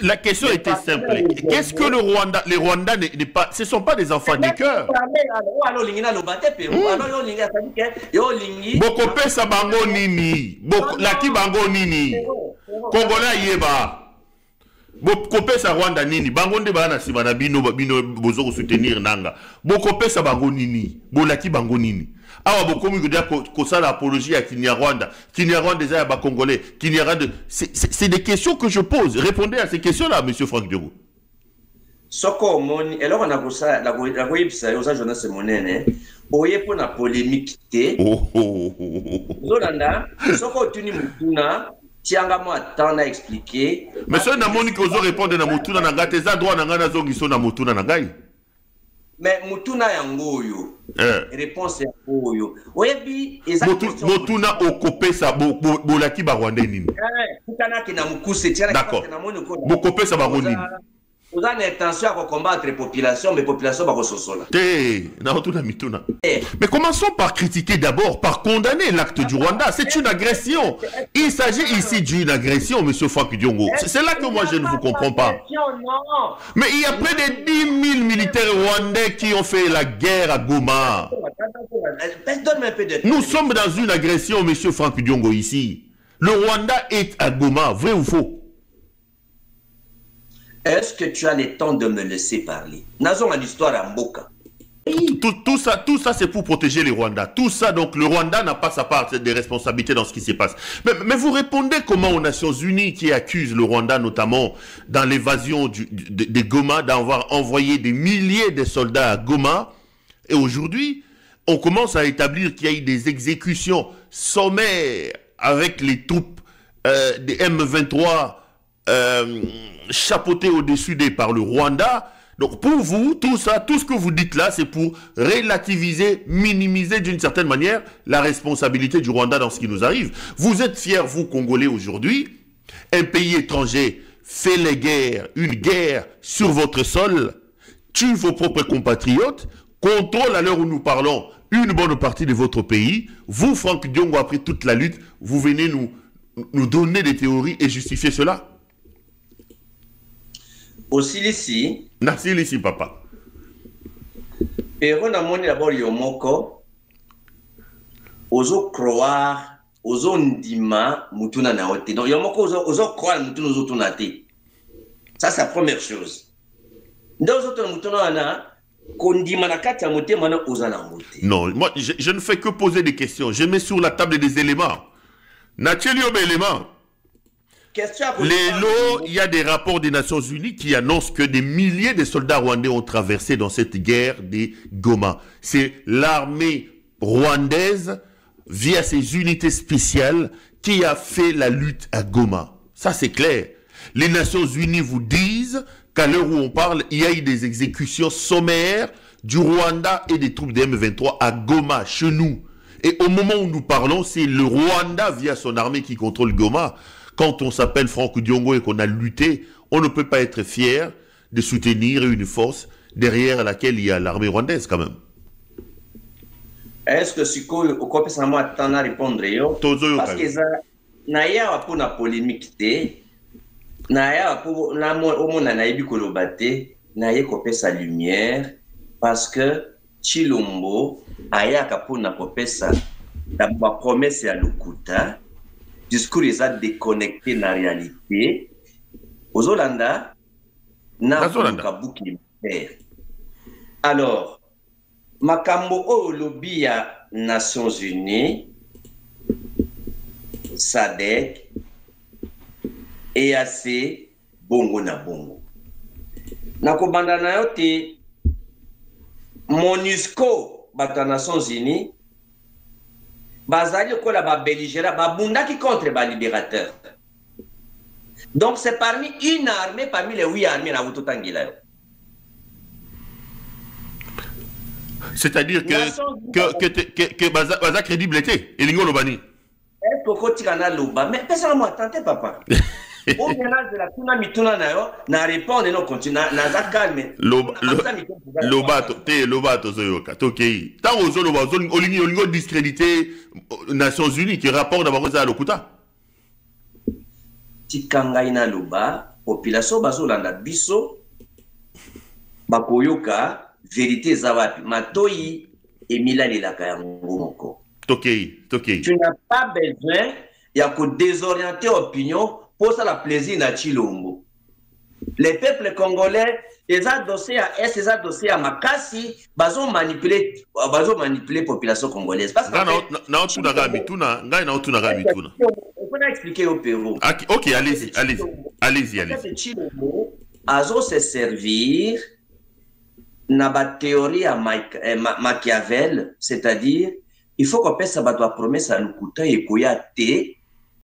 La question était simple. Qu'est-ce que le Rwanda, les Rwandais n'est pas, ce ne sont pas des enfants du cœur. Boko pesa bango nini, laki bango nini, Congolais yeba. Boko pesa Rwanda nini, bango nde bana sibana bino bozo soutenir nanga. Boko pesa bango nini, bolaki bango nini. Awa bokomi kodia kosala apologie à Kinyarwanda. Kinyarwanda déjà ba Congolais. Kinyarwanda, c'est des questions que je pose. Répondez à ces questions-là, monsieur Franck Diogo. Soko moni, alors on a ça la goyipsa yosa Jonas Monene. Oye pour la polémique té. Zolanda, soko tuni mutuna. Tianga mo atana expliquer. Monsieur Namoni kozo répondre na mutuna na ngate za droit na ngana zongi so na mutuna na ngai. Mais mutuna yango yo. Réponse ya oyo. Oyebi motuna okopesa bolaki ba Rwanda nini? Kutana kina mukuse tiana kina moni ko. Bokopesa ba nini? Vous avez l'intention à combattre les populations, mais les populations vont ressourcer. Mais commençons par critiquer d'abord, par condamner l'acte du Rwanda. C'est une agression. Il s'agit ici d'une agression, monsieur Franck Diongo. C'est là que moi je ne vous comprends pas. Mais il y a près de 10 000 militaires rwandais qui ont fait la guerre à Goma. Nous sommes dans une agression, monsieur Franck Diongo, ici. Le Rwanda est à Goma, vrai ou faux? Est-ce que tu as le temps de me laisser parler? Nazon en histoire à Mboka. Tout ça c'est pour protéger les Rwandais. Tout ça, donc le Rwanda n'a pas sa part des responsabilités dans ce qui se passe. Mais vous répondez comment aux Nations Unies qui accusent le Rwanda, notamment dans l'évasion de Goma, d'avoir envoyé des milliers de soldats à Goma. Et aujourd'hui, on commence à établir qu'il y a eu des exécutions sommaires avec les troupes des M23 chapeauté au-dessus par le Rwanda. Donc pour vous, tout ça, tout ce que vous dites là, c'est pour relativiser, minimiser d'une certaine manière la responsabilité du Rwanda dans ce qui nous arrive. Vous êtes fiers, vous Congolais, aujourd'hui, un pays étranger fait les guerres, une guerre sur votre sol, tue vos propres compatriotes, contrôle à l'heure où nous parlons une bonne partie de votre pays. Vous, Franck Diongo, après toute la lutte, vous venez nous donner des théories et justifier cela. Aussi ici. Merci ici, papa. Et on a monné d'abord Yomoko. Ozo croire, ozo ndima, mutuna na ote. Donc Yomoko ozo croire mutuna ozo tunate. Ça c'est la première chose. Dans autres mutuna na kondima na kati ya mote mana oza na mote. Non, moi je ne fais que poser des questions. Je mets sur la table des éléments. Natchelio éléments. Il y a des rapports des Nations Unies qui annoncent que des milliers de soldats rwandais ont traversé dans cette guerre des Goma. C'est l'armée rwandaise, via ses unités spéciales, qui a fait la lutte à Goma. Ça, c'est clair. Les Nations Unies vous disent qu'à l'heure où on parle, il y a eu des exécutions sommaires du Rwanda et des troupes des M23 à Goma, chez nous. Et au moment où nous parlons, c'est le Rwanda, via son armée, qui contrôle Goma. Quand on s'appelle Franck Diongo et qu'on a lutté, on ne peut pas être fier de soutenir une force derrière laquelle il y a l'armée rwandaise quand même. Est-ce que si on peut s'attendre à répondre? Parce que Naya pour la polémique, Naya pour la naïbi kolobate, Naya copé sa lumière, parce que Chilombo, Aya pour na copé sa, la promesse à l'Okuta. Discours est déconnecté de la réalité. Aux Hollanda, alors, Makambo au lobby à Nations Unies, SADC, EAC, Bongo na Bongo. Nakobanda na yote, MONUSCO, bata Nations Unies, bazali ko la ba belligérant babunda qui contre ba libérateur. Donc c'est parmi une armée parmi les 8 armées na utotangila. C'est-à-dire que baza crédible était elingo lobani. Est-ce que kotika na loba mais personne m'a tenté papa. Au ménage de la tuna mituna na yo na répondre non continue na za calme. Lobato zoyoka tokei. Tant aux loba olingo discréditer Nations Unies qui rapporte d'abord à l'Okuta. Tikanga ina loba population bazolanda biso bakoyoka vérité za wapi matoyi emilalelaka yango moko. Tokei. Tu n'as pas besoin ya ko désorienter opinion pour ça la plaisir na Chilombo. Les peuples congolais, les dossiers à S, les dossiers à Makassi, bazo manipuler population congolaise. Parce que on peut expliquer au Pérou. Ok, allez-y. Chilombo azo se servir na ba théorie à Machiavel, c'est-à-dire il faut qu'on passe sa promesse à Lukuta et Koyate